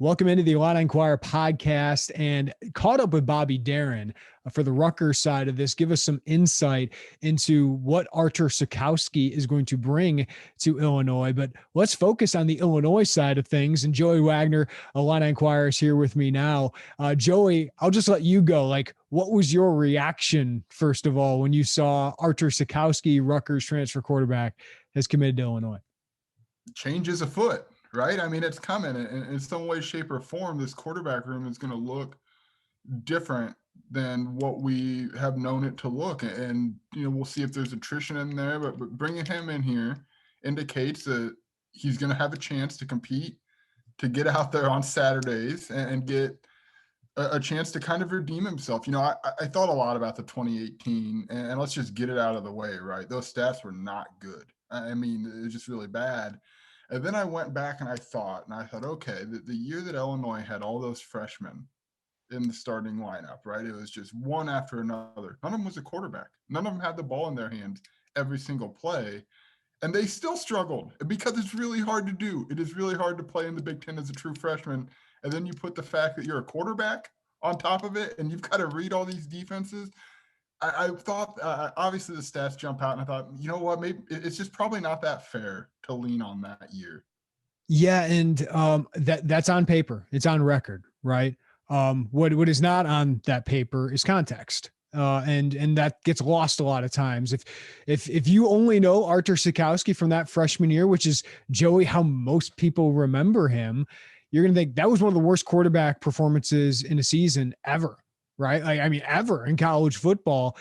Welcome into the Illini Inquirer podcast, and caught up with Bobby Darin for the Rutgers side of this. Give us some insight into what Artur Sitkowski is going to bring to Illinois. But let's focus on the Illinois side of things. And Joey Wagner, Illini Inquirer, is here with me now. Joey, I'll just let you go. Like, what was your reaction, first of all, when you saw Artur Sitkowski, Rutgers transfer quarterback, has committed to Illinois? Change is afoot. Right? I mean, it's coming in some way, shape, or form. This quarterback room is going to look different than what we have known it to look. And, we'll see if there's attrition in there, but bringing him in here indicates that he's going to have a chance to compete, to get out there on Saturdays and get a chance to kind of redeem himself. I thought a lot about the 2018, and let's just get it out of the way, right? Those stats were not good. I mean, it was just really bad. And then I went back and I thought, okay, the year that Illinois had all those freshmen in the starting lineup, right? It was just one after another. None of them was a quarterback. None of them had the ball in their hands every single play. And they still struggled because it's really hard to do. It is really hard to play in the Big Ten as a true freshman. And then you put the fact that you're a quarterback on top of it, and you've got to read all these defenses. I thought, obviously the stats jump out, and I thought, you know what, maybe it's just probably not that fair to lean on that year. Yeah. And that's on paper. It's on record, right? What is not on that paper is context. And that gets lost a lot of times. If you only know Artur Sitkowski from that freshman year, which is, Joey, how most people remember him, you're going to think that was one of the worst quarterback performances in a season ever. Right? Like, I mean, ever in college football,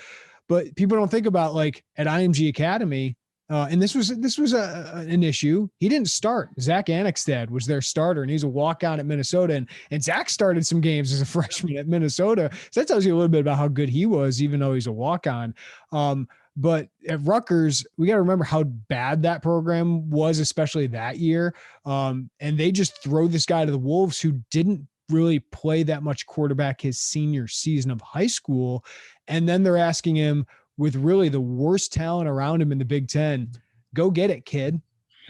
but people don't think about, like, at IMG Academy. And this was an issue. He didn't start. Zach Annexstad was their starter, and he's a walk-on at Minnesota. And Zach started some games as a freshman at Minnesota. So that tells you a little bit about how good he was, even though he's a walk-on. But at Rutgers, we got to remember how bad that program was, especially that year. And they just throw this guy to the wolves who didn't really play that much quarterback his senior season of high school. And then they're asking him, with really the worst talent around him in the Big Ten, go get it, kid.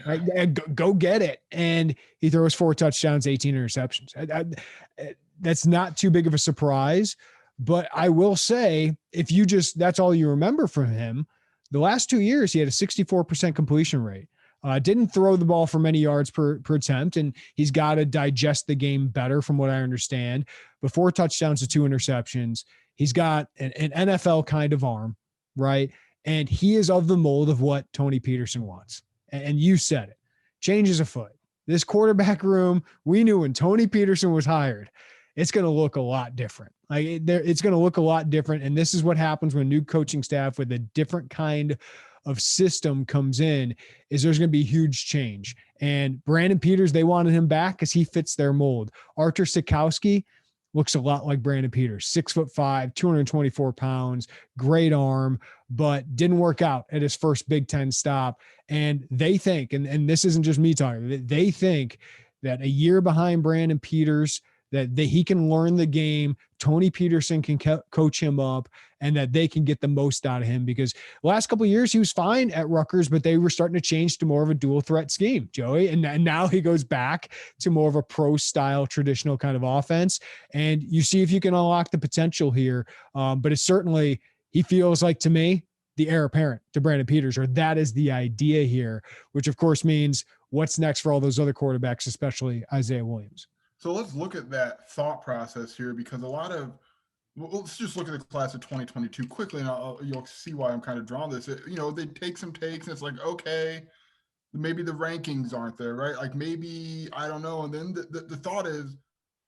Right? Go get it. And he throws 4 touchdowns, 18 interceptions. That's not too big of a surprise. But I will say, if you that's all you remember from him, the last 2 years, he had a 64% completion rate. Didn't throw the ball for many yards per attempt, and he's got to digest the game better from what I understand. But 4 touchdowns to 2 interceptions. He's got an NFL kind of arm, right? And he is of the mold of what Tony Peterson wants. And you said it. Change is afoot. This quarterback room, we knew when Tony Peterson was hired, it's going to look a lot different. It's going to look a lot different. And this is what happens when a new coaching staff with a different kind of system comes in, is there's going to be huge change. And Brandon Peters, they wanted him back because he fits their mold. Artur Sitkowski looks a lot like Brandon Peters, 6'5", 224 pounds, great arm, but didn't work out at his first Big Ten stop. And they think, and this isn't just me talking, they think that a year behind Brandon Peters, that he can learn the game, Tony Peterson can coach him up, and that they can get the most out of him, because the last couple of years he was fine at Rutgers, but they were starting to change to more of a dual threat scheme, Joey. And now he goes back to more of a pro style, traditional kind of offense. And you see if you can unlock the potential here. But it's certainly, he feels like, to me, the heir apparent to Brandon Peters, or that is the idea here, which of course means what's next for all those other quarterbacks, especially Isaiah Williams. So let's look at that thought process here, because let's just look at the class of 2022 quickly, and you'll see why I'm kind of drawing this. They take some takes, and it's like, okay, maybe the rankings aren't there, right? Like, maybe, I don't know. And then the thought is,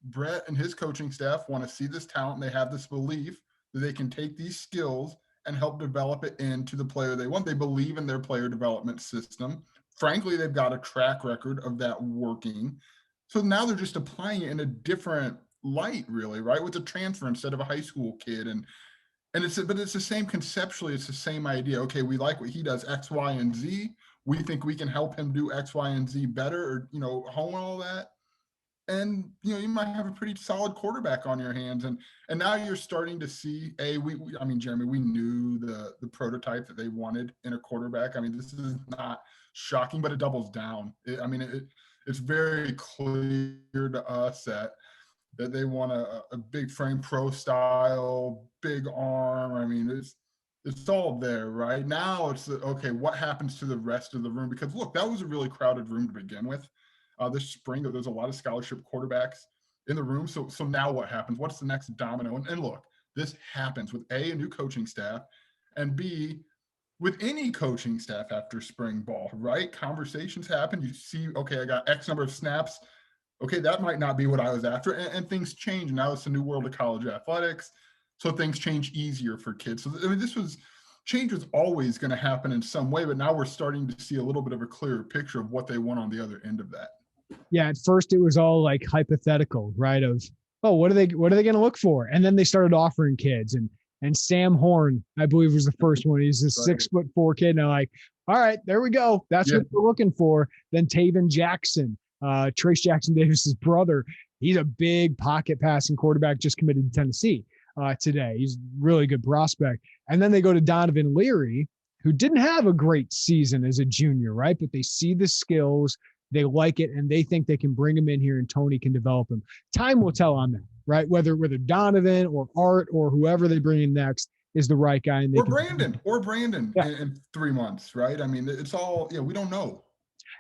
Brett and his coaching staff want to see this talent, and they have this belief that they can take these skills and help develop it into the player they want. They believe in their player development system. Frankly, they've got a track record of that working. So now they're just applying it in a different light, really, right? With a transfer instead of a high school kid. But it's the same conceptually. It's the same idea. Okay, we like what he does, X, Y, and Z. We think we can help him do X, Y, and Z better, or hone all that. And you might have a pretty solid quarterback on your hands. And now you're starting to see, Jeremy, we knew the prototype that they wanted in a quarterback. I mean, this is not shocking, but it doubles down. It's very clear to us that they want a big frame pro style, big arm. I mean, it's all there right now. It's okay. What happens to the rest of the room? Because look, that was a really crowded room to begin with. This spring, there's a lot of scholarship quarterbacks in the room. So now what happens? What's the next domino? And look, this happens with a new coaching staff, and B, with any coaching staff after spring ball, right? Conversations happen. You see, okay, I got X number of snaps. Okay, that might not be what I was after. And things change. Now it's a new world of college athletics. So things change easier for kids. So, I mean, change was always going to happen in some way, but now we're starting to see a little bit of a clearer picture of what they want on the other end of that. Yeah, at first it was all like hypothetical, right? Of, oh, what are they going to look for? And then they started offering kids, and Sam Horn, I believe, was the first one. He's a 6'4" kid, and I'm like, all right, there we go. That's what we're looking for. Then Taven Jackson, Trace Jackson Davis's brother. He's a big pocket passing quarterback, just committed to Tennessee today. He's a really good prospect. And then they go to Donovan Leary, who didn't have a great season as a junior, right? But they see the skills, they like it, and they think they can bring him in here and Tony can develop him. Time will tell on that, right? Whether Donovan or Art or whoever they bring in next is the right guy. And Brandon in 3 months, right? I mean, it's all, we don't know.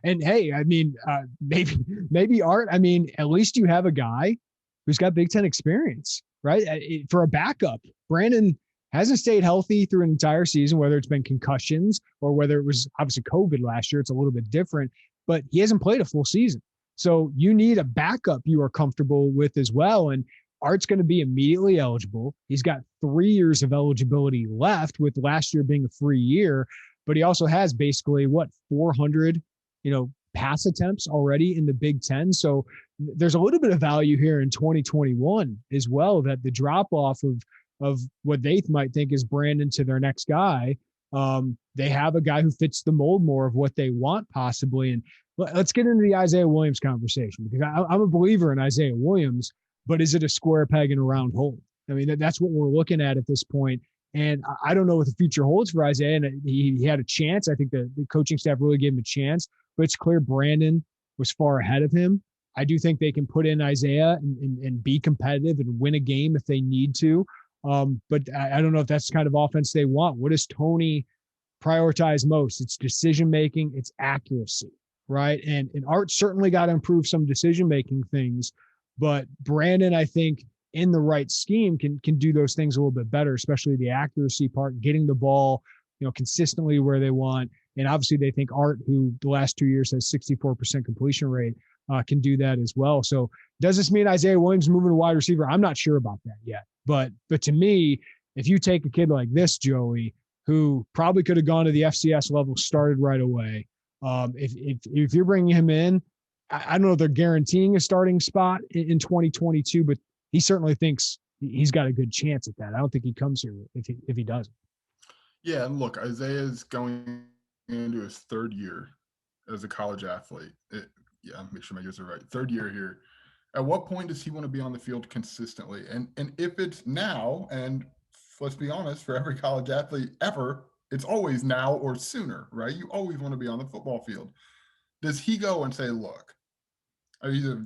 And hey, I mean, maybe Art, I mean, at least you have a guy who's got Big Ten experience, right? For a backup. Brandon hasn't stayed healthy through an entire season, whether it's been concussions or whether it was obviously COVID last year. It's a little bit different, but he hasn't played a full season. So you need a backup you are comfortable with as well. And Art's going to be immediately eligible. He's got 3 years of eligibility left, with last year being a free year, but he also has basically 400, pass attempts already in the Big Ten. So there's a little bit of value here in 2021 as well, that the drop off of what they might think is Brandon to their next guy. They have a guy who fits the mold more of what they want possibly. And let's get into the Isaiah Williams conversation, because I'm a believer in Isaiah Williams, but is it a square peg in a round hole? I mean, that's what we're looking at this point. And I don't know what the future holds for Isaiah. And he had a chance. I think the coaching staff really gave him a chance, but it's clear Brandon was far ahead of him. I do think they can put in Isaiah and be competitive and win a game if they need to. But I don't know if that's the kind of offense they want. What does Tony prioritize most? It's decision-making, it's accuracy, right? And Art certainly got to improve some decision-making things, but Brandon, I think, in the right scheme can do those things a little bit better, especially the accuracy part, getting the ball, consistently where they want. And obviously they think Art, who the last 2 years has 64% completion rate, can do that as well. So does this mean Isaiah Williams moving to wide receiver? I'm not sure about that yet. But to me, if you take a kid like this, Joey, who probably could have gone to the FCS level, started right away, if you're bringing him in, I don't know if they're guaranteeing a starting spot in 2022, but he certainly thinks he's got a good chance at that. I don't think he comes here if he doesn't. Yeah, and look, Isaiah's going into his 3rd year as a college athlete. Make sure my years are right. 3rd year here. At what point does he want to be on the field consistently? And if it's now, and let's be honest, for every college athlete ever, it's always now or sooner, right? You always want to be on the football field. Does he go and say, look, he's a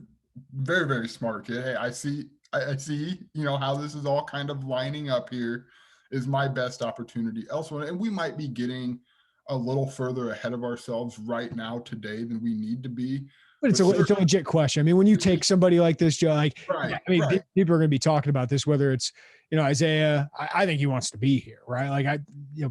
very, very smart kid. Hey, I see, how this is all kind of lining up here. Is my best opportunity elsewhere? And we might be getting a little further ahead of ourselves right now today than we need to be. But it's a legit question. I mean, when you take somebody like this, Joe, people are going to be talking about this, whether it's, Isaiah, I think he wants to be here, right?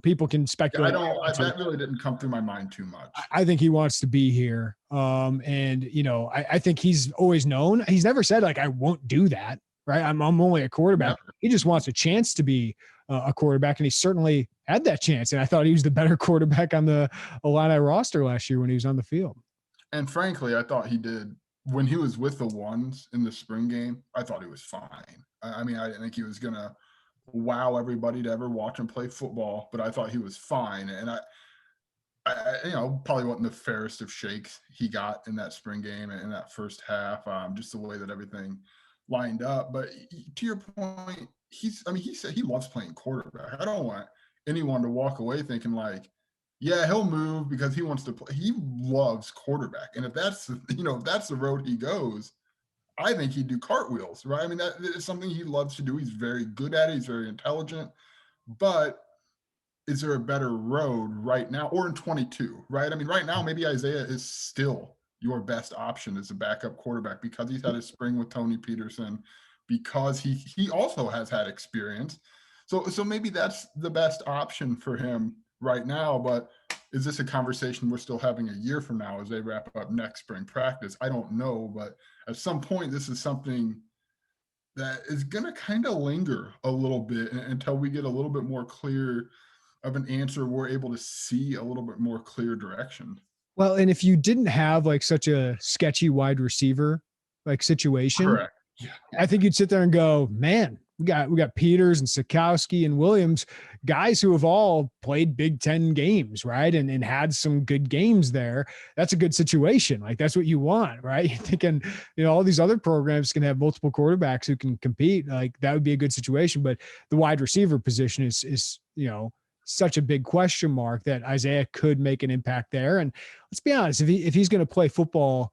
People can speculate. That really didn't come through my mind too much. I think he wants to be here. I think he's always known. He's never said I won't do that, right? I'm only a quarterback. Never. He just wants a chance to be a quarterback, and he certainly had that chance. And I thought he was the better quarterback on the Illini roster last year when he was on the field. And frankly, I thought he did when he was with the ones in the spring game. I thought he was fine. I mean, I didn't think he was going to wow everybody to ever watch him play football, but I thought he was fine. And I probably wasn't the fairest of shakes he got in that spring game and in that first half, just the way that everything lined up. But to your point, he said he loves playing quarterback. I don't want anyone to walk away thinking Yeah, he'll move because he wants to play. He loves quarterback, and if that's if that's the road he goes, I think he'd do cartwheels, right? I mean, that is something he loves to do. He's very good at it. He's very intelligent. But is there a better road right now or in 22, right? I mean, right now, maybe Isaiah is still your best option as a backup quarterback because he's had a spring with Tony Peterson, because he also has had experience. So maybe that's the best option for him right now. But is this a conversation we're still having a year from now as they wrap up next spring practice? I don't know, but at some point, this is something that is going to kind of linger a little bit until we get a little bit more clear of an answer. We're able to see a little bit more clear direction. Well, and if you didn't have like such a sketchy wide receiver like situation, Correct. Yeah. I think you'd sit there and go, man, we got Peters and Sitkowski and Williams, guys who have all played Big Ten games, right? And had some good games there. That's a good situation. Like that's what you want, right? You're thinking, all these other programs can have multiple quarterbacks who can compete. Like that would be a good situation. But the wide receiver position is such a big question mark that Isaiah could make an impact there. And let's be honest, if he's going to play football,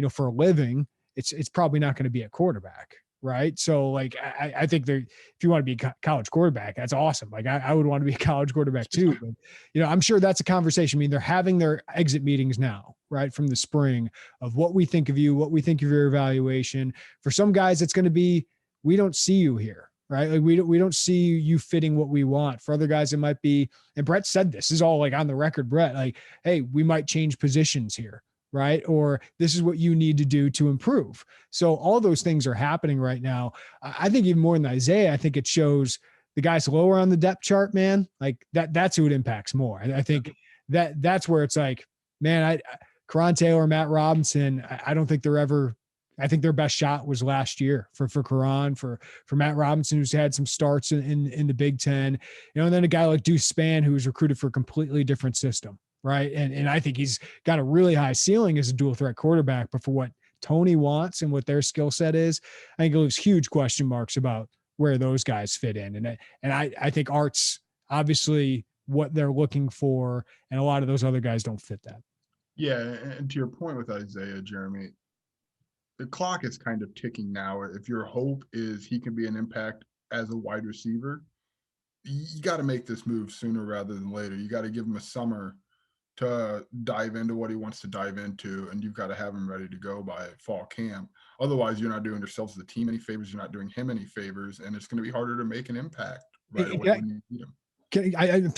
for a living, it's probably not going to be a quarterback. Right. So like, I think if you want to be a college quarterback, that's awesome. Like I would want to be a college quarterback too, but I'm sure that's a conversation. I mean, they're having their exit meetings now, right? From the spring of what we think of you, what we think of your evaluation. For some guys, it's going to be, we don't see you here. Right. Like we don't see you fitting what we want. For other guys, it might be, and Brett said this is all like on the record, Brett, like, hey, we might change positions here. Right. Or this is what you need to do to improve. So all those things are happening right now. I think even more than Isaiah, I think it shows the guys lower on the depth chart, man, like that's who it impacts more. And I think that's where it's like, man, Karan Taylor, Matt Robinson, I don't think they're ever, I think their best shot was last year for Karan, for Matt Robinson, who's had some starts in the Big Ten, and then a guy like Deuce Spann, who was recruited for a completely different system. Right. And I think he's got a really high ceiling as a dual threat quarterback, but for what Tony wants and what their skill set is, I think it leaves huge question marks about where those guys fit in. And I think Art's obviously what they're looking for, and a lot of those other guys don't fit that. Yeah. And to your point with Isaiah, Jeremy, the clock is kind of ticking now. If your hope is he can be an impact as a wide receiver, you got to make this move sooner rather than later. You got to give him a summer to dive into what he wants to dive into, and you've got to have him ready to go by fall camp. Otherwise, you're not doing yourselves as a team any favors. You're not doing him any favors, and it's going to be harder to make an impact right away when you need him.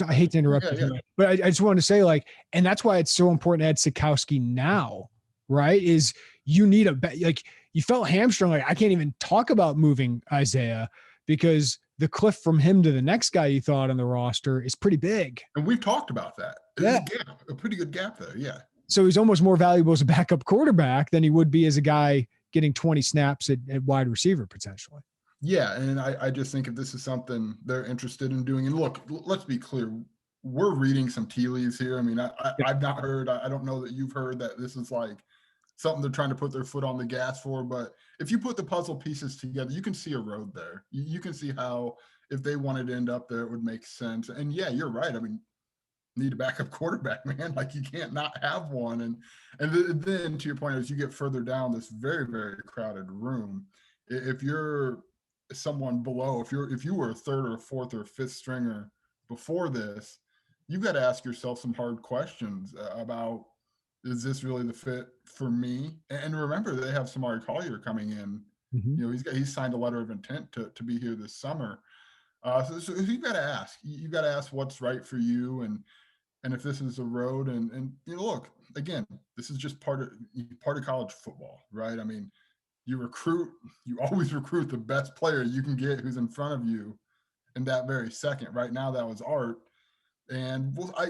I hate to interrupt Yeah, you, but I just wanted to say, like, and that's why it's so important to add Sitkowski now, right? Is you need like you felt hamstrung. Like I can't even talk about moving Isaiah because the cliff from him to the next guy you thought on the roster is pretty big. And we've talked about that. There's a pretty good gap there. Yeah. So he's almost more valuable as a backup quarterback than he would be as a guy getting 20 snaps at wide receiver potentially. Yeah. And I just think if this is something they're interested in doing, and look, let's be clear, we're reading some tea leaves here. I mean, I've not heard, I don't know that you've heard that this is like something they're trying to put their foot on the gas for, but if you put the puzzle pieces together, you can see a road there. You can see how, if they wanted to end up there, it would make sense. And yeah, you're right. I mean, need a backup quarterback, man. Like you can't not have one. And then to your point, as you get further down this very, very crowded room, if you're someone below, if you were a third or a fourth or fifth stringer before this, you've got to ask yourself some hard questions about, is this really the fit for me? And remember, they have Samari Collier coming in. Mm-hmm. He's signed a letter of intent to be here this summer. So you've got to ask. You've got to ask what's right for you, and if this is a road. And look, again, this is just part of college football, right? I mean, you always recruit the best player you can get who's in front of you in that very second. Right now, that was Art. And I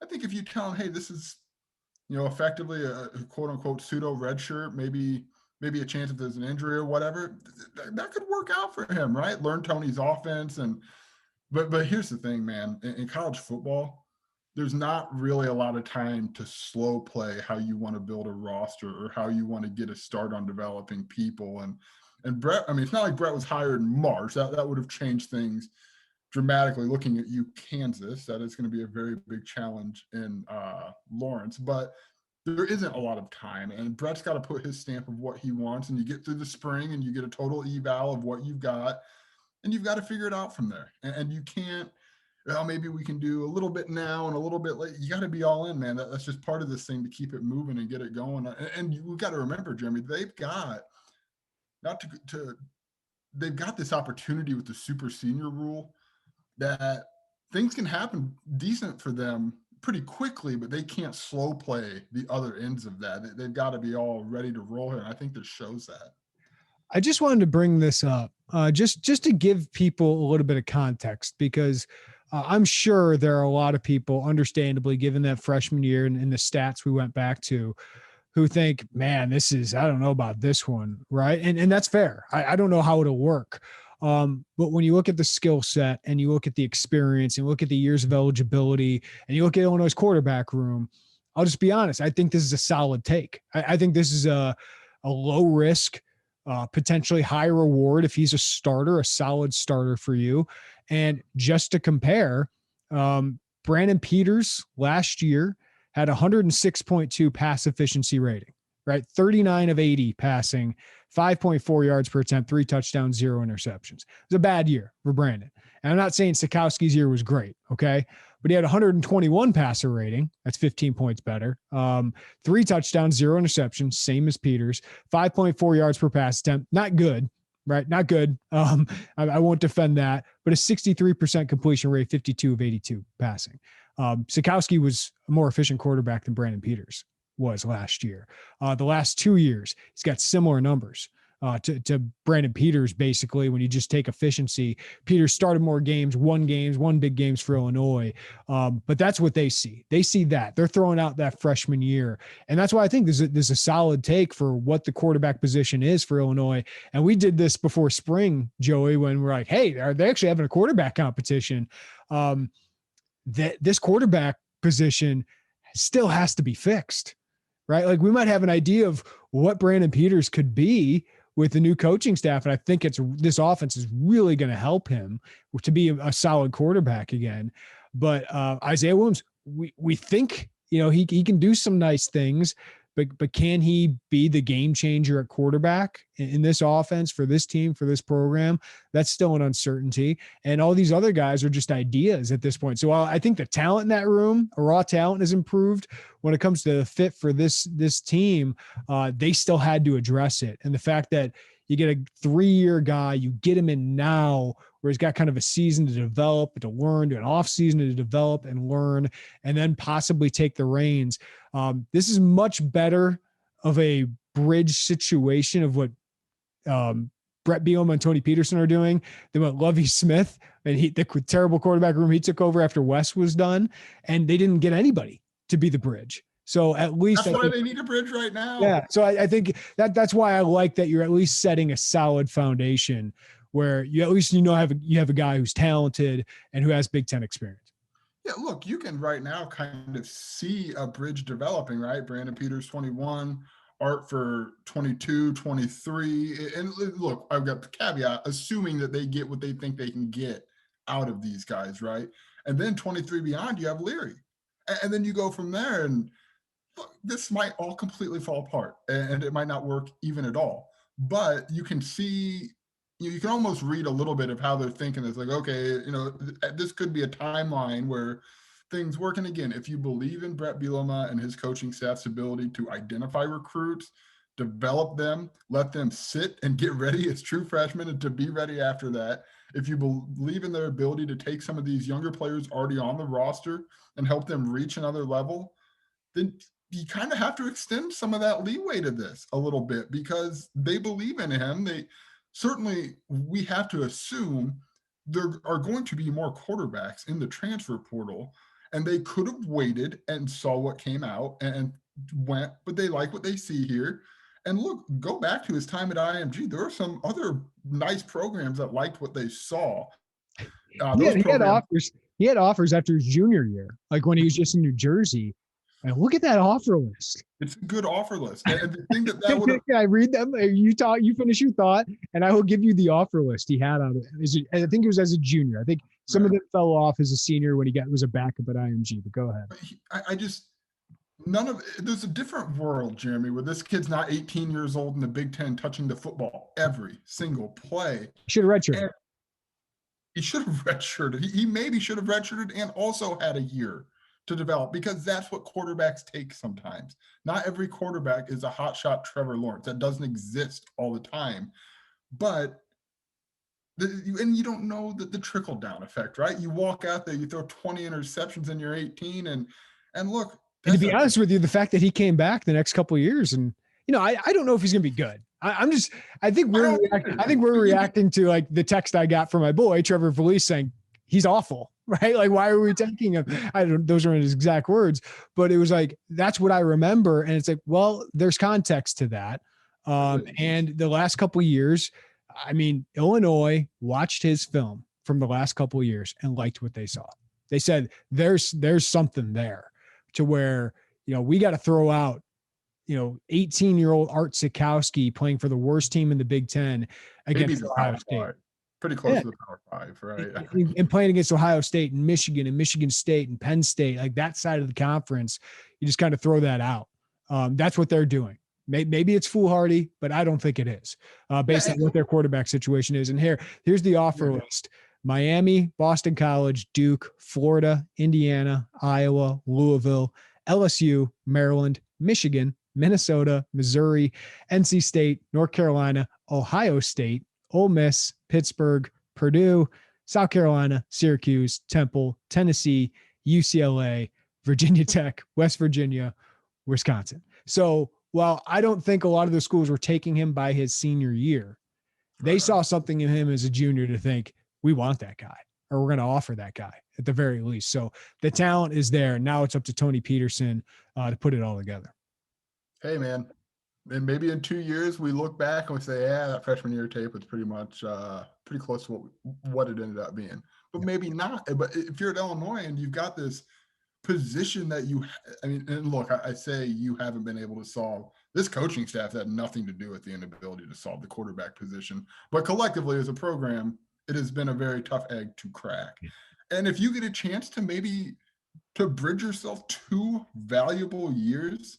think if you tell him, hey, this is effectively a quote unquote pseudo red shirt, maybe a chance if there's an injury or whatever, that could work out for him, right? Learn Tony's offense. But here's the thing, man, in college football, there's not really a lot of time to slow play how you want to build a roster or how you want to get a start on developing people. And Brett, I mean, it's not like Brett was hired in March. That would have changed things dramatically looking at you, Kansas. That is going to be a very big challenge in Lawrence, but there isn't a lot of time, and Brett's got to put his stamp of what he wants, and you get through the spring and you get a total eval of what you've got, and you've got to figure it out from there. And you can't, well, maybe we can do a little bit now and a little bit late. You got to be all in, man. That's just part of this thing to keep it moving and get it going. And we've got to remember, Jeremy, they've got not to they've got this opportunity with the super senior rule that things can happen decent for them pretty quickly, but they can't slow play the other ends of that. They've got to be all ready to roll here. And I think this shows that. I just wanted to bring this up just to give people a little bit of context, because I'm sure there are a lot of people, understandably, given that freshman year and the stats we went back to, who think, man, I don't know about this one, right? And that's fair. I don't know how it'll work. But when you look at the skill set and you look at the experience and look at the years of eligibility and you look at Illinois' quarterback room, I'll just be honest. I think this is a solid take. I think this is a low risk, potentially high reward if he's a starter, a solid starter for you. And just to compare, Brandon Peters last year had 106.2 pass efficiency rating, right? 39 of 80 passing, 5.4 yards per attempt, 3 touchdowns, 0 interceptions. It was a bad year for Brandon. And I'm not saying Sitkowski's year was great, okay? But he had 121 passer rating. That's 15 points better. 3 touchdowns, 0 interceptions, same as Peters. 5.4 yards per pass attempt. Not good, right? Not good. I won't defend that. But a 63% completion rate, 52 of 82 passing. Sitkowski was a more efficient quarterback than Brandon Peters was last year. The last 2 years, he's got similar numbers to Brandon Peters. Basically, when you just take efficiency, Peters started more games, won big games for Illinois. But that's what they see. They see that. They're throwing out that freshman year. And that's why I think this is a solid take for what the quarterback position is for Illinois. And we did this before spring, Joey, when we're like, hey, are they actually having a quarterback competition? That this quarterback position still has to be fixed, right? Like, we might have an idea of what Brandon Peters could be with the new coaching staff. And I think this offense is really going to help him to be a solid quarterback again. But Isaiah Williams, we think, he can do some nice things, but can he be the game changer at quarterback in this offense for this team, for this program? That's still an uncertainty. And all these other guys are just ideas at this point. So while I think the talent in that room, raw talent, has improved, when it comes to the fit for this team, they still had to address it. And the fact that you get a 3-year guy, you get him in now where he's got kind of a season to develop, to learn, to an off season to develop and learn, and then possibly take the reins. This is much better of a bridge situation of what Brett Bielema and Tony Peterson are doing than what Lovie Smith and the terrible quarterback room he took over after Wes was done. And they didn't get anybody to be the bridge. So at least that's why they need a bridge right now. Yeah. So I think that's why I like that you're at least setting a solid foundation where you at least, you have a guy who's talented and who has Big Ten experience. Yeah, look, you can right now kind of see a bridge developing, right? Brandon Peters, 21, Art for 22, 23. And look, I've got the caveat, assuming that they get what they think they can get out of these guys, right? And then 23 beyond, you have Leary. And then you go from there, and look, this might all completely fall apart, and it might not work even at all. But you can see, you can almost read a little bit of how they're thinking. It's like, okay, this could be a timeline where things work. And again, if you believe in Brett Bielema and his coaching staff's ability to identify recruits, develop them, let them sit and get ready as true freshmen and to be ready after that. If you believe in their ability to take some of these younger players already on the roster and help them reach another level, then you kind of have to extend some of that leeway to this a little bit because they believe in him. Certainly, we have to assume there are going to be more quarterbacks in the transfer portal, and they could have waited and saw what came out and went, but they like what they see here. And look, go back to his time at IMG. There are some other nice programs that liked what they saw. He had offers after his junior year, like when he was just in New Jersey. And look at that offer list. It's a good offer list. And the thing that would have, Can I read them? You finish your thought, and I will give you the offer list he had on it. I think it was as a junior. I think some of them fell off as a senior when he was a backup at IMG. But go ahead. I just there's a different world, Jeremy, where this kid's not 18 years old in the Big Ten touching the football every single play. Should have redshirted. He should have redshirted. He maybe should have redshirted and also had a year to develop, because that's what quarterbacks take sometimes. Not every quarterback is a hotshot Trevor Lawrence. That doesn't exist all the time. But and you don't know the trickle down effect, right? You walk out there, you throw 20 interceptions and you're 18, and look. And to be honest with you, the fact that he came back the next couple of years, and I don't know if he's going to be good. I think we're reacting to like the text I got from my boy Trevor Felice saying he's awful, right? Like, why are we taking him? Those aren't his exact words, but it was like, that's what I remember. And it's like, well, there's context to that. And the last couple of years, I mean, Illinois watched his film from the last couple of years and liked what they saw. They said, there's something there to where, we got to throw out, 18-year-old Art Sitkowski playing for the worst team in the Big Ten against Ohio State. Pretty close to the Power Five, right? And playing against Ohio State and Michigan State and Penn State, like that side of the conference, you just kind of throw that out. That's what they're doing. Maybe it's foolhardy, but I don't think it is based on what their quarterback situation is. And here's the offer list: Miami, Boston College, Duke, Florida, Indiana, Iowa, Louisville, LSU, Maryland, Michigan, Minnesota, Missouri, NC State, North Carolina, Ohio State, Ole Miss, Pittsburgh, Purdue, South Carolina, Syracuse, Temple, Tennessee, UCLA, Virginia Tech, West Virginia, Wisconsin. So while I don't think a lot of the schools were taking him by his senior year, they saw something in him as a junior to think, we want that guy, or we're going to offer that guy at the very least. So the talent is there. Now it's up to Tony Peterson to put it all together. Hey, man. And maybe in 2 years we look back and we say, yeah, that freshman year tape was pretty much pretty close to what it ended up being. But maybe not. But if you're at Illinois and you've got this position that and look, I say you haven't been able to solve. This coaching staff had nothing to do with the inability to solve the quarterback position. But collectively as a program, it has been a very tough egg to crack. And if you get a chance to maybe to bridge yourself 2 valuable years,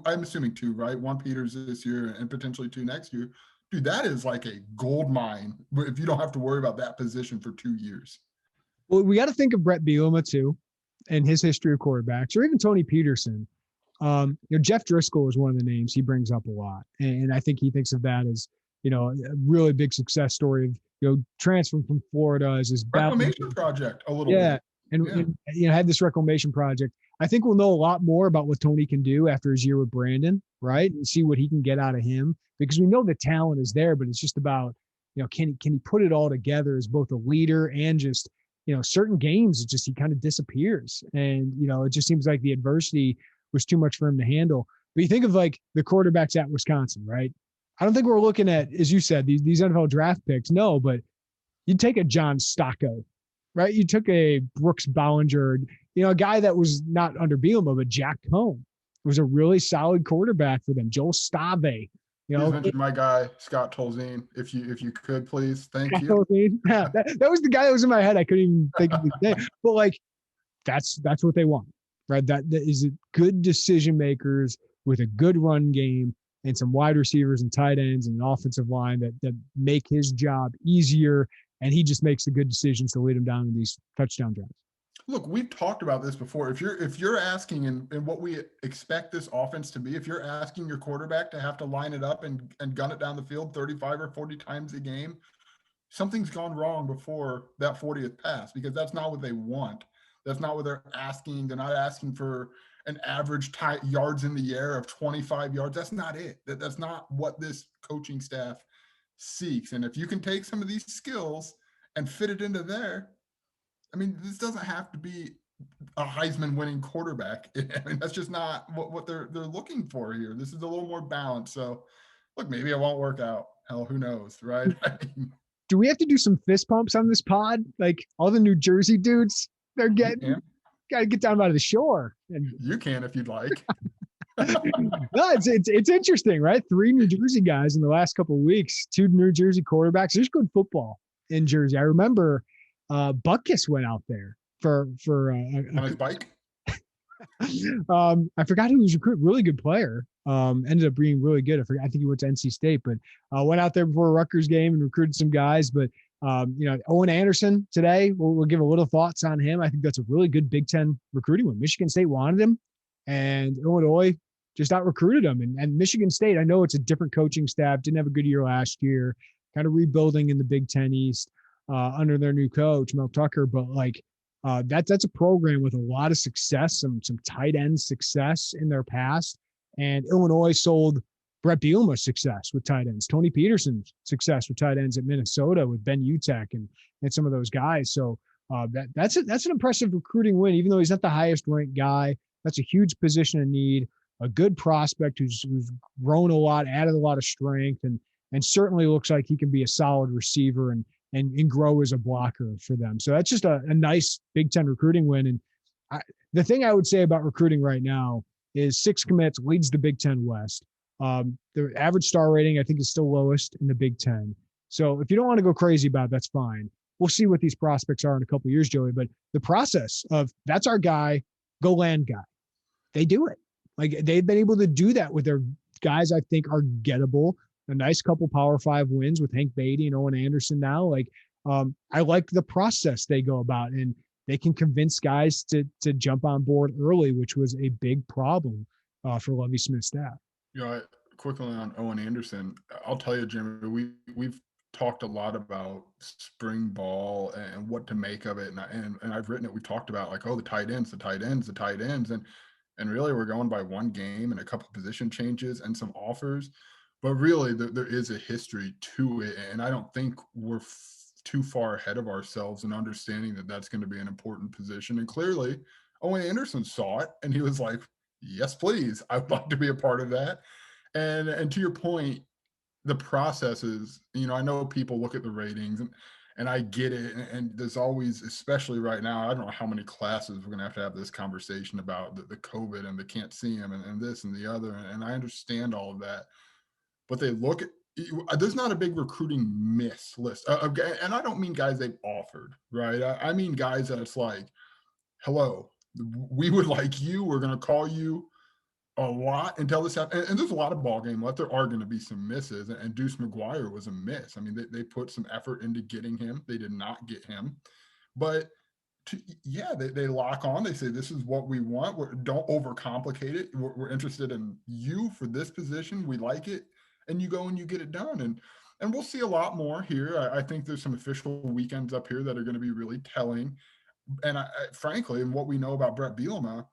I'm assuming 2, right? 1 Peters this year and potentially 2 next year. Dude, that is like a gold mine if you don't have to worry about that position for 2 years. Well, we got to think of Brett Bielema too, and his history of quarterbacks, or even Tony Peterson. Jeff Driscoll is one of the names he brings up a lot, and I think he thinks of that as a really big success story of transferring from Florida as his reclamation project a little bit. And had this reclamation project. I think we'll know a lot more about what Tony can do after his year with Brandon, right? And see what he can get out of him, because we know the talent is there, but it's just about, can he put it all together as both a leader and just, certain games, he kind of disappears. And, it just seems like the adversity was too much for him to handle. But you think of like the quarterbacks at Wisconsin, right? I don't think we're looking at, as you said, these NFL draft picks. No, but you'd take a John Stocco, right? You took a Brooks Bollinger, a guy that was not under Bielema, but Jack Cohn was a really solid quarterback for them. Joel Stave, Please mention my guy, Scott Tolzien, if you could, please. Thank Scott you. Yeah, that was the guy that was in my head. I couldn't even think of his name. But like, that's what they want, right? That is good decision makers with a good run game and some wide receivers and tight ends and an offensive line that make his job easier. And he just makes the good decisions to lead them down in these touchdown drives. Look, we've talked about this before. If you're asking and what we expect this offense to be, if you're asking your quarterback to have to line it up and gun it down the field 35 or 40 times a game, something's gone wrong before that 40th pass, because that's not what they want. That's not what they're asking. They're not asking for an average yards in the air of 25 yards. That's not it. That's not what this coaching staff seeks. And if you can take some of these skills and fit it into there, I mean, this doesn't have to be a Heisman winning quarterback. I mean, that's just not what they're looking for here. This is a little more balanced. So look, maybe it won't work out. Hell, who knows, right? Do we have to do some fist pumps on this pod? Like all the New Jersey dudes they're getting? Got to get down by the shore. And You can if you'd like. no, it's interesting, right? 3 New Jersey guys in the last couple of weeks, 2 New Jersey quarterbacks. There's good football in Jersey. I remember Butkus went out there for On his bike. I forgot who was recruited. Really good player. Ended up being really good. I think he went to NC State, but went out there before a Rutgers game and recruited some guys. But Owen Anderson today, we'll give a little thoughts on him. I think that's a really good Big Ten recruiting one. Michigan State wanted him, and Illinois just out recruited him. And Michigan State, I know it's a different coaching staff. Didn't have a good year last year. Kind of rebuilding in the Big Ten East under their new coach Mel Tucker, but that's a program with a lot of success, some tight end success in their past. And Illinois sold Brett Bielema's success with tight ends, Tony Peterson's success with tight ends at Minnesota with Ben Utek and some of those guys. So that's an impressive recruiting win, even though he's not the highest ranked guy. That's a huge position of need, a good prospect who's grown a lot, added a lot of strength, and certainly looks like he can be a solid receiver and grow as a blocker for them. So that's just a nice Big Ten recruiting win. And the thing I would say about recruiting right now is 6 commits, leads the Big Ten West. The average star rating, I think, is still lowest in the Big Ten. So if you don't want to go crazy about it, that's fine. We'll see what these prospects are in a couple of years, Joey. But the process of that's our guy, go land guy. They do it. Like they've been able to do that with their guys I think are gettable. A nice couple Power 5 wins with Hank Beatty and Owen Anderson now. I like the process they go about, and they can convince guys to jump on board early, which was a big problem for Lovie Smith's staff. Quickly on Owen Anderson, I'll tell you, Jimmy, we've talked a lot about spring ball and what to make of it, and I've written it. We talked about the tight ends, and really we're going by one game and a couple position changes and some offers. But really, there is a history to it, and I don't think we're too far ahead of ourselves in understanding that that's going to be an important position. And clearly, Owen Anderson saw it, and he was like, yes, please. I'd like to be a part of that. And to your point, the processes, I know people look at the ratings, and I get it. And there's always, especially right now, I don't know how many classes we're going to have this conversation about the COVID and they can't see him and this and the other. And I understand all of that. But they look at, there's not a big recruiting miss list. And I don't mean guys they've offered, right? I mean guys that it's like, hello, we would like you. We're going to call you a lot until this happens. And there's a lot of ball game left. There are going to be some misses. And Deuce McGuire was a miss. I mean, they put some effort into getting him. They did not get him. But they lock on. They say, this is what we want. Don't overcomplicate it. We're interested in you for this position. We like it. And you go and you get it done. And we'll see a lot more here. I think there's some official weekends up here that are going to be really telling. And frankly, and what we know about Brett Bielema,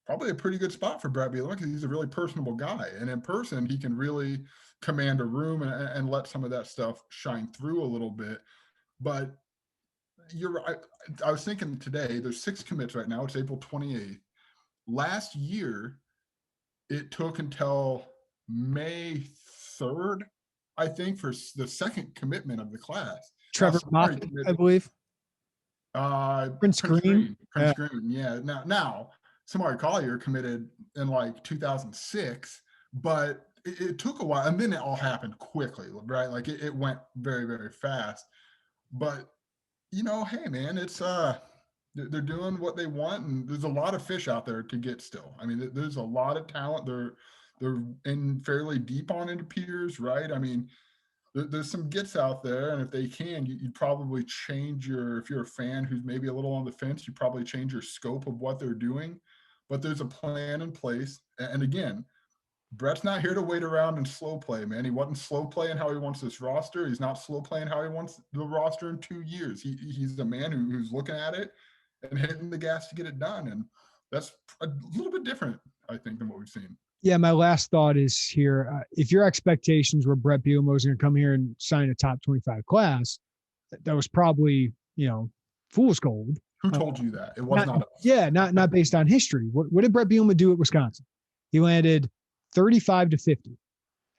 probably a pretty good spot for Brett Bielema because he's a really personable guy. And in person, he can really command a room and let some of that stuff shine through a little bit. But you're right. I was thinking today, there's 6 commits right now. It's April 28th. Last year, it took until May 3rd, I think, for the second commitment of the class. Trevor Mock, I believe. Prince Green. Prince Green, yeah. Now, Samari Collier committed in 2006, but it took a while, and then it all happened quickly, right? It went very, very fast. But hey, man, it's they're doing what they want, and there's a lot of fish out there to get still. I mean, there's a lot of talent. They're in fairly deep on it appears, right? I mean, there's some gets out there, and if they can, you'd probably change if you're a fan who's maybe a little on the fence, you probably change your scope of what they're doing. But there's a plan in place. And again, Brett's not here to wait around and slow play, man. He wasn't slow playing how he wants this roster. He's not slow playing how he wants the roster in 2 years. He's the man who's looking at it and hitting the gas to get it done. And that's a little bit different, I think, than what we've seen. Yeah, my last thought is here. If your expectations were Brett Bielema was going to come here and sign a top 25 class, that was probably, fool's gold. Who told you that? It was not. Yeah, not based on history. What did Brett Bielema do at Wisconsin? He landed 35 to 50,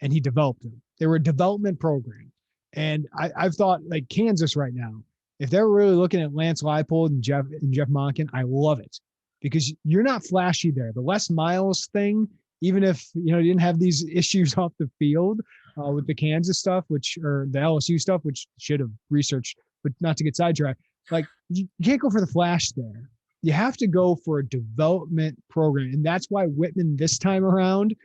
and he developed them. They were a development program. And I've thought, like Kansas right now, if they're really looking at Lance Leipold and Jeff Monken, I love it. because you're not flashy there. The Les Miles thing, even if, you didn't have these issues off the field with the Kansas stuff, or the LSU stuff, which should have researched, but not to get sidetracked. Like, you can't go for the flash there. You have to go for a development program. And that's why Whitman this time around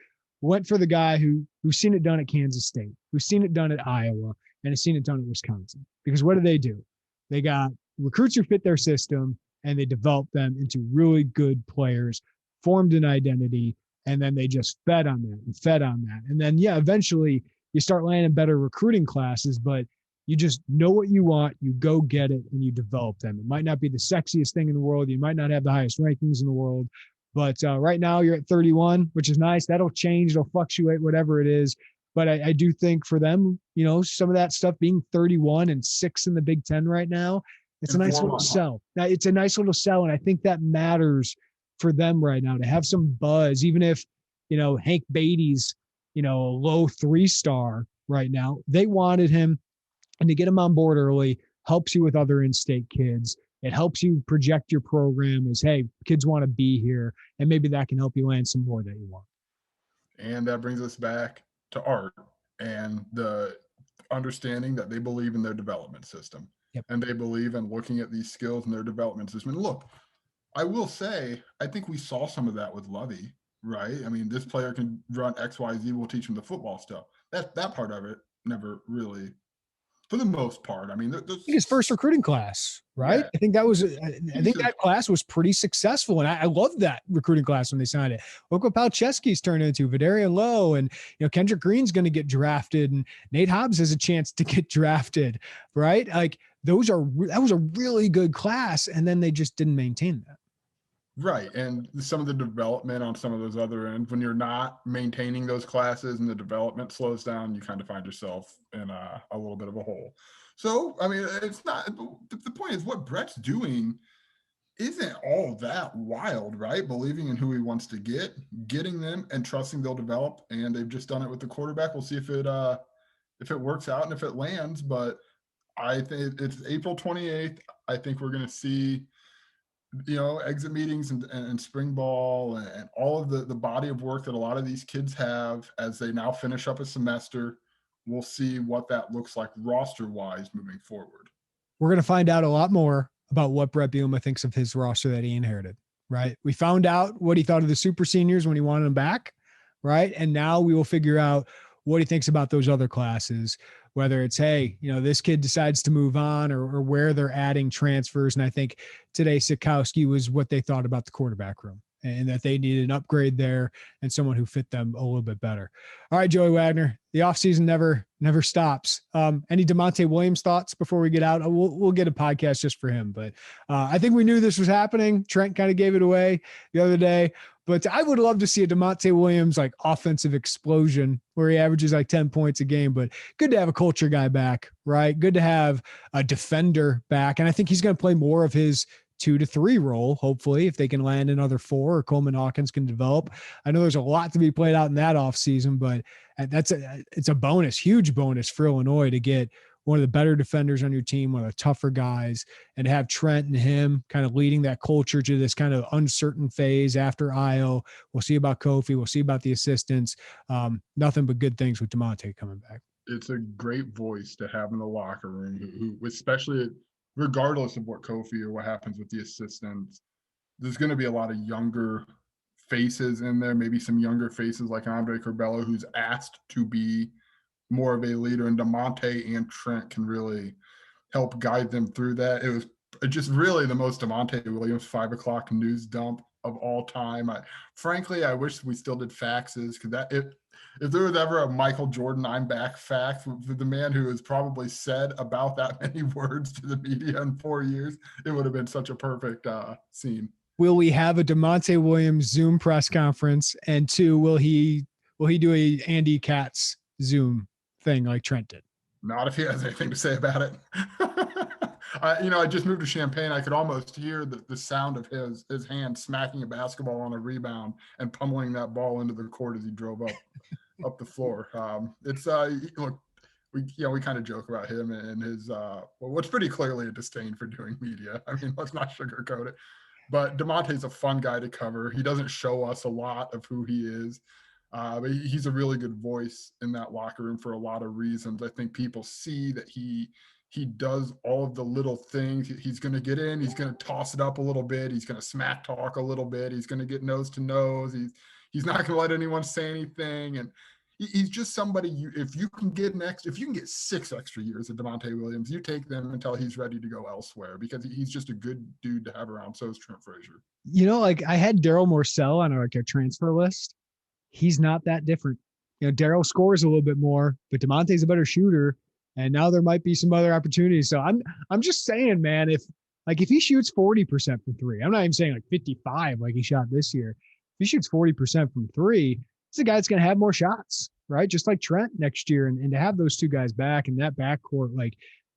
went for the guy who's seen it done at Kansas State, who's seen it done at Iowa, and has seen it done at Wisconsin. Because what do? They got recruits who fit their system, and they developed them into really good players, formed an identity, and then they just fed on that and fed on that. And then, eventually you start landing better recruiting classes, but you just know what you want, you go get it, and you develop them. It might not be the sexiest thing in the world. You might not have the highest rankings in the world, but right now you're at 31, which is nice. That'll change. It'll fluctuate, whatever it is. But I do think for them, some of that stuff being 31 and 6 in the Big Ten right now, it's a nice little sell. Now, it's a nice little sell, and I think that matters for them right now to have some buzz, even if, Hank Beatty's, a low 3-star right now. They wanted him, and to get him on board early helps you with other in-state kids. It helps you project your program as, hey, kids want to be here, and maybe that can help you land some more that you want. And that brings us back to Art and the understanding that they believe in their development system. Yep. And they believe in looking at these skills in their development system. And look, I will say, I think we saw some of that with Lovey, right? I mean, this player can run X, Y, Z. We'll teach him the football stuff. That part of it never really, for the most part. I mean, I think his first recruiting class, right? Yeah. I think that class was pretty successful. And I love that recruiting class when they signed it. Look what Palczewski's turned into, Vidarian Lowe, and, Kendrick Green's going to get drafted, and Nate Hobbs has a chance to get drafted, right? Like, that was a really good class. And then they just didn't maintain that. Right. And some of the development on some of those other ends, when you're not maintaining those classes and the development slows down, you kind of find yourself in a little bit of a hole. So, I mean, it's not, the point is what Brett's doing isn't all that wild, right? Believing in who he wants to getting them and trusting they'll develop. And they've just done it with the quarterback. We'll see if it works out and if it lands, but I think it's April 28th. I think we're going to see, exit meetings and spring ball and all of the body of work that a lot of these kids have as they now finish up a semester. We'll see what that looks like roster-wise moving forward. We're going to find out a lot more about what Brett Bielema thinks of his roster that he inherited, right? We found out what he thought of the super seniors when he wanted them back, right? And now we will figure out what he thinks about those other classes, whether it's, hey, this kid decides to move on or where they're adding transfers. And I think today Sitkowski was what they thought about the quarterback room and that they needed an upgrade there and someone who fit them a little bit better. All right, Joey Wagner, the offseason never stops. Any Damonte Williams thoughts before we get out? We'll get a podcast just for him, but I think we knew this was happening. Trent kind of gave it away the other day. But I would love to see a Damonte Williams like offensive explosion where he averages like 10 points a game. But good to have a culture guy back, right? Good to have a defender back. And I think he's going to play more of his 2 to 3 role, hopefully, if they can land another 4 or Coleman Hawkins can develop. I know there's a lot to be played out in that offseason, but it's a bonus, huge bonus for Illinois to get one of the better defenders on your team, one of the tougher guys, and to have Trent and him kind of leading that culture to this kind of uncertain phase after IO. We'll see about Kofi. We'll see about the assistants. Nothing but good things with Damonte coming back. It's a great voice to have in the locker room, who especially regardless of what Kofi or what happens with the assistants, there's going to be a lot of younger faces in there, maybe some younger faces like Andre Corbello, who's asked to be more of a leader, and Damonte and Trent can really help guide them through that. It was just really the most Damonte Williams 5 o'clock news dump of all time. Frankly, I wish we still did faxes, because if there was ever a Michael Jordan I'm back fax with the man who has probably said about that many words to the media in 4 years, it would have been such a perfect scene. Will we have a Damonte Williams Zoom press conference? And 2, will he do a Andy Katz Zoom thing like Trent did? Not if he has anything to say about it. I just moved to Champaign. I could almost hear the sound of his hand smacking a basketball on a rebound and pummeling that ball into the court as he drove up the floor. Look, we kind of joke about him and his what's pretty clearly a disdain for doing media. I mean, let's not sugarcoat it. But Damonte's a fun guy to cover. He doesn't show us a lot of who he is. But he's a really good voice in that locker room for a lot of reasons. I think people see that he does all of the little things. He's going to get in. He's going to toss it up a little bit. He's going to smack talk a little bit. He's going to get nose to nose. He's not going to let anyone say anything. And he's just somebody. If you can get 6 extra years of Damonte Williams, you take them until he's ready to go elsewhere, because he's just a good dude to have around. So is Trent Frazier. Like I had Daryl Morcell on our transfer list. He's not that different. Daryl scores a little bit more, but Damonte's a better shooter. And now there might be some other opportunities. So I'm just saying, man, if he shoots 40% from three, I'm not even saying 55 like he shot this year. If he shoots 40% from three, it's a guy that's going to have more shots, right? Just like Trent next year. And to have those two guys back in that backcourt,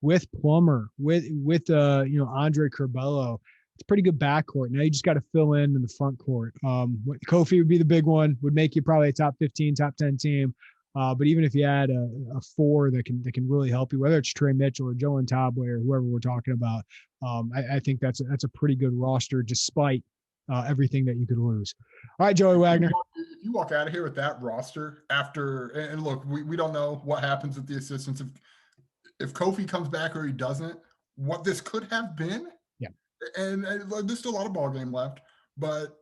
with Plummer, with Andre Curbelo, it's a pretty good backcourt. Now you just got to fill in the front court. Kofi would be the big one, would make you probably a top 15, top 10 team. But even if you add a 4 that can really help you, whether it's Trey Mitchell or Joe Ntobwe or whoever we're talking about, I think that's a pretty good roster despite everything that you could lose. All right, Joey Wagner. If you walk out of here with that roster after, and look, we don't know what happens with the assistants. If Kofi comes back or he doesn't, what this could have been. Yeah. And there's still a lot of ball game left, but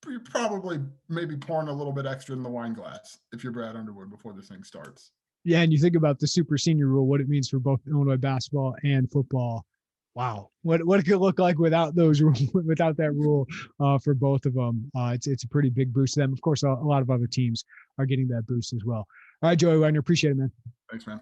you're probably maybe pouring a little bit extra in the wine glass if you're Brad Underwood before this thing starts. Yeah, and you think about the super senior rule, what it means for both Illinois basketball and football. Wow, what it could look like without that rule for both of them. It's a pretty big boost to them. Of course, a lot of other teams are getting that boost as well. All right, Joey Wagner, appreciate it, man. Thanks, man.